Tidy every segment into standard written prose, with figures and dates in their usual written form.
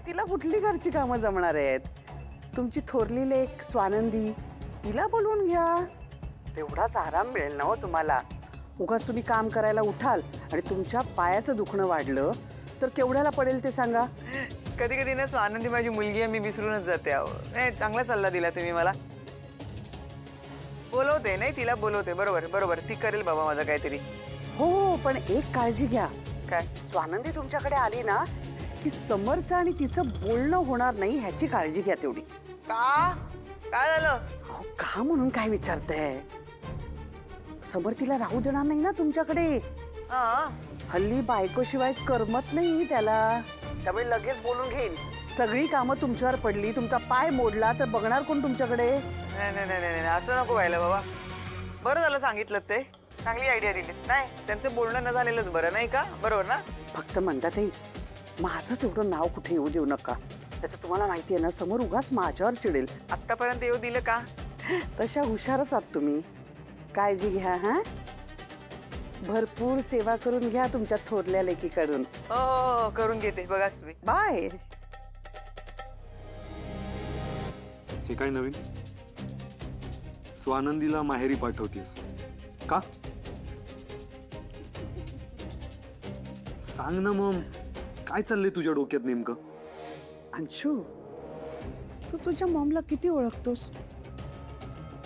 तिला कुठली घरची कामं जमणार आहेत? तुमची थोरली लेक स्वानंदी, तिला बोलवून घ्या. तेवढाच आराम मिळेल ना हो तुम्हाला. उगाच तुम्ही काम करायला उठाल आणि तुमच्या पायाचं दुखणं वाढलं तर केवढ्याला पडेल ते सांगा. कधी कधी ना स्वानंदी माझी मुलगी आहे, मी विसरूनच जाते. अहो नाही, चांगला सल्ला दिला तुम्ही मला. बोलवते नाही तिला बोलवते. बरोबर बरोबर, ती करेल बाबा माझं काहीतरी. हो, पण एक काळजी घ्या. काय? स्वानंदी तुमच्याकडे आली ना की समरचं आणि तिचं बोलणं होणार नाही ह्याची काळजी घ्या तेवढी. का? काय झालं? अहो, का म्हणून काय विचारताय? समर तिला राहू देणार नाही ना तुमच्याकडे. हा, हल्ली बायकोशिवाय करमत नाही त्याला. त्यामुळे लगेच बोलून घेईल. सगळी कामं तुमच्यावर पडली, तुमचा पाय मोडला तर बघणार कोण तुमच्याकडे? नाही नाही नाही नाही, असं नको व्हायला बाबा. बरं झालं सांगितलं, ते चांगली आयडिया दिली. नाही, त्यांचं बोलणं न झालेलंच बरं, नाही का? बरोबर ना? फक्त म्हणतात माझं तेवढं नाव कुठे येऊ देऊ नका. त्याचं तुम्हाला माहिती आहे ना, समोर उगाच माझ्यावर चिडेल. आत्तापर्यंत येऊ दिलं का? तशा हुशारच आहात तुम्ही. काळजी घ्या. हा, भरपूर सेवा करून घ्या तुमच्या थोरल्या लेकीकडून. हो, करून घेते बघाच तुम्ही. बाय. हे काय नवीन? स्वानंदीला माहेरी पाठवतेस का? सांग ना मग, काय चाललंय तुझ्या डोक्यात नेमकं? अंशू, तू तुझ्या मॉमला किती ओळखतोस?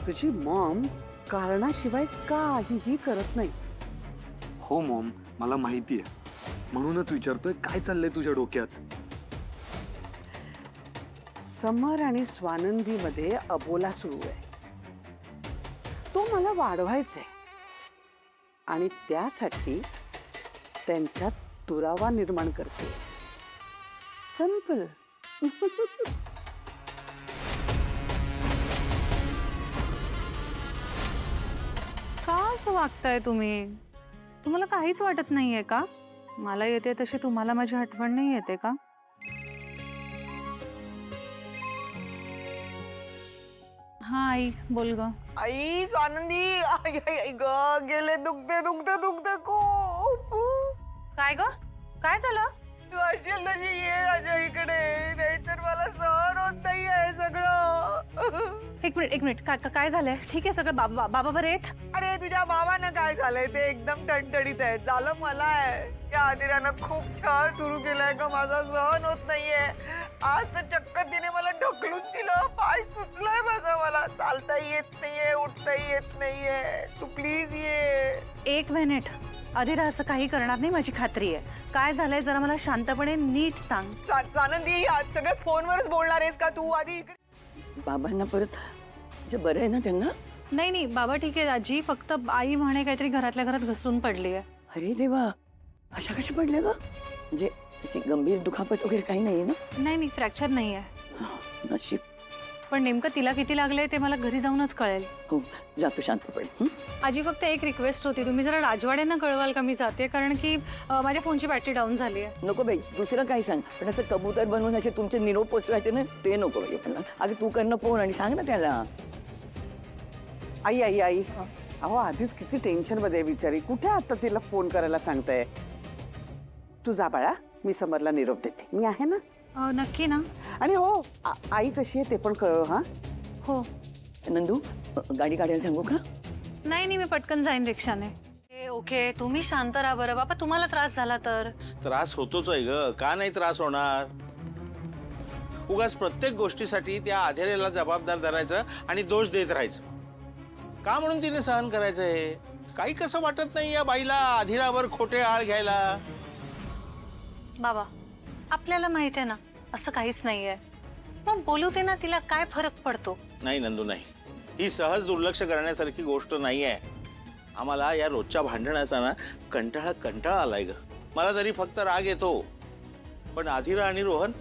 तुझी मॉम कारणाशिवाय काहीही करत नाही. हो मॉम, मला माहिती आहे. म्हणूनच विचारतोय, काय चाललंय तुझ्या डोक्यात? समर आणि स्वानंदी मध्ये अबोला सुरू आहे. तो मला वाढवायचा आहे आणि त्यासाठी त्यांच्यात दुरावा निर्माण करते. सिंपल. का असं वागताय तुम्ही? तुम्हाला काहीच वाटत नाहीये का? मला येते तशी तुम्हाला माझी आठवण नाही येते का? हा आई, बोल ग. आई स्वानंदी, आई आई आई ग, गेले. दुखते दुखते दुखते खूप. काय ग? काय झालं? तू असेल तशी ये माझ्या इकडे, नाहीतर मला सहन होत नाही आहे सगळं. एक मिनिट काय झालंय? ठीक आहे सगळं? बाबा बरे आहेत? अरे तुझ्या बाबांना काय झालंय? ते एकदम टणटणीत आहेत. झालं मला आहे, त्या आदिरानं खूप छळ सुरू केलाय का, माझा सहन होत नाहीये. आज तर चक्क तिने मला ढकलून दिलं. पाय सुटलाय माझा. मला चालता येत नाहीये, उठता येत नाहीये. तू प्लीज ये. एक मिनिट, अधिरा असं काही करणार नाही, माझी खात्री आहे. काय झालंय जरा मला शांतपणे नीट सांग. स्वानंदी, आज सगळे फोनवरच बोलणार आहेस का तू? आधी इकडे. बाबांना परत जे बरं आहे ना त्यांना? नाही बाबा ठीक आहे आजी, फक्त आई म्हणे काहीतरी घरातल्या घरात घसरून पडली आहे. अरे देवा, अशा कशा पडल्या ग? म्हणजे अशी गंभीर दुखापत वगैरे काही नाहीये ना? नाही फ्रॅक्चर नाही आहे. नशीब. पण नेमकं तिला किती लागलंय ते मला घरी जाऊनच कळेल. हो, जातो शांतपणे. आजी फक्त एक रिक्वेस्ट होती, तुम्ही जरा राजवाड्यांना कळवाल का मी जाते? कारण की माझ्या फोनची बॅटरी डाऊन झाली आहे. नको बाई, दुसरं काय सांग, पण असं कबूतर बनवून असे तुमचे निरोप पोचवायचे ना, ते नको बाई. पण अगं तू करणं फोन आणि सांग ना त्याला. आई आई आई, अहो आधीच किती टेन्शन मध्ये आहे बिचारी. कुठे आता तिला फोन करायला सांगताय? तू जा बाळा, मी समरला निरोप देते. मी आहे ना. नक्की ना? आणि हो, आई कशी आहे ते पण कळव. हा हो. नंदू, गाडी काढायला सांगू का? नाही मी पटकन जाईन रिक्षाने. ओके, तुम्ही शांत राहा बरं. बाबा तुम्हाला त्रास झाला तर? त्रास होतोच आहे ग, का नाही त्रास होणार? उगाच प्रत्येक गोष्टीसाठी त्या आधेरेला जबाबदार धरायचं आणि दोष देत राहायचं का? म्हणून तिने सहन करायचं आहे. काही कसं वाटत नाही या बाईला आधिरावर खोटे आळ घ्यायला? बाबा आपल्याला माहित आहे ना असं काहीच नाहीये. मग बोलू दे ना, तिला काय फरक पडतो? नाही नंदू, नाही. ही सहज दुर्लक्ष करण्यासारखी गोष्ट नाहीये. आम्हाला या रोजच्या भांडणाचा ना कंटाळा आलाय ग. मला तरी फक्त राग येतो, पण आधिरा आणि रोहन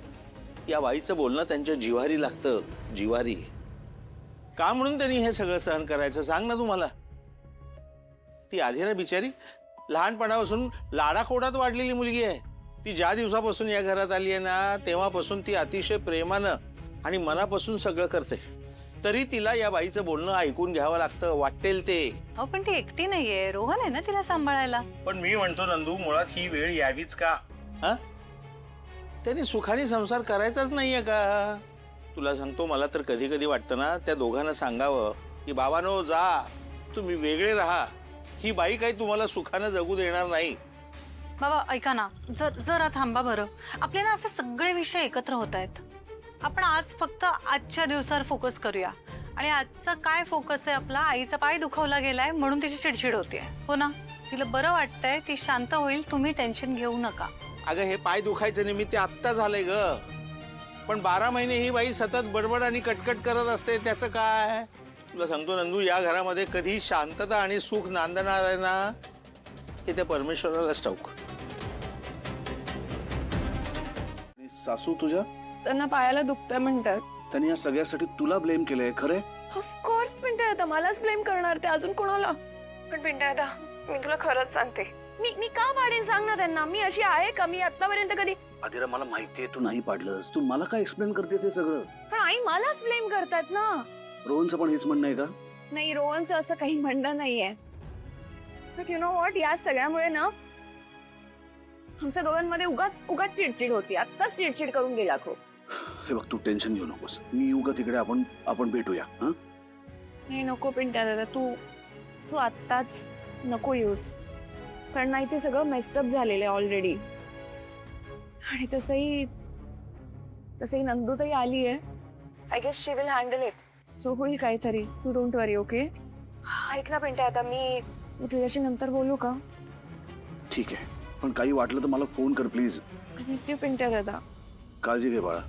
या बाईचं बोलणं त्यांच्या जिव्हारी लागतं. जिव्हारी का म्हणून त्यांनी हे सगळं सहन करायचं सांग ना तुम्हाला? ती आधिरा बिचारी लहानपणापासून लाडाखोडात वाढलेली मुलगी आहे. ती ज्या दिवसापासून या घरात आली आहे ना, तेव्हापासून ती अतिशय प्रेमानं आणि मनापासून सगळं करते. तरी तिला या बाईचं बोलणं ऐकून घ्यावं लागतं, वाटेल ते. अहो पण ती एकटी नाहीये, रोहन आहे ना तिला सांभाळायला. पण मी म्हणतो नंदू, मुळात ही वेळ यावीच का? हा? त्यांनी सुखाने संसार करायचाच नाहीये का? तुला सांगतो, मला तर कधी कधी वाटतं ना, त्या दोघांना सांगावं की बाबांनो जा, तुम्ही वेगळे राहा. ही बाई काही तुम्हाला सुखानं जगू देणार नाही. बाबा ऐका ना, जरा थांबा बरं. आपले ना असे सगळे विषय एकत्र होत आहेत. आपण आज फक्त आजच्या दिवसावर फोकस करूया. आणि आजचा काय फोकस आहे आपला? आईचा पाय दुखावला गेलाय म्हणून तिची चिडचिड होतीये, हो ना? तिला बरं वाटतंय, ती शांत होईल, तुम्ही टेन्शन घेऊ नका. अगं हे पाय दुखायचं निमित्त आत्ता झालंय ग, पण 12 महिने ही बाई सतत बडबड आणि कटकट करत असते, त्याचं काय? तुला सांगतो नंदू, या घरामध्ये कधी शांतता आणि सुख नांदणार आहे ना, हे त्या परमेश्वरालाच ठाऊक. सासू तुझ्या त्यांना पायाला दुखतंय म्हणतात. त्यांनी या सगळ्यासाठी तुला ब्लेम केलंय खरंय? ऑफकोर्स पिंट्या दादा मलाच ब्लेम करणार ते, अजून कोणाला? पण पिंट्या दादा मी तुला खरंच सांगते, मी का पाडेन सांग ना त्यांना. मी अशी आहे का? मी आतापर्यंत कधी. आदिरा मला माहितीये तू नाही पाडलंस, तू मला काय एक्सप्लेन करतेस हे सगळं? पण आई मलाच ब्लेम करतात ना. रोहनचं पण हेच म्हणणं आहे का? नाही, रोहनचं असं काही म्हणणं नाहीये. बट यु नो व्हॉट, या सगळ्यामुळे ना आमच्या दोघांमध्ये उगाच चिडचिड होती. आत्ताच चिडचिड करून गेला खूप. हे बघ, तू टेन्शन घेऊ नकोस, मी येऊ का तिकडे? आपण भेटूया. हं? नाही नको पिंट्या दादा, तू आत्ताच नको येऊस. कारण नाही ते सगळं मेस्टअप झालेलं आहे ऑलरेडी. आणि तसंही नंदूताई आली आहे. I guess she will handle it. So होईल काहीतरी. तू डोंट वरी. ओके? ऐक ना पिंट्या, आता मी तुझ्याशी नंतर बोलू का? ठीक आहे, पण काही वाटलं तर मला फोन कर प्लीज. मिस यू पिंट्या दादा. काळजी घे बाळा.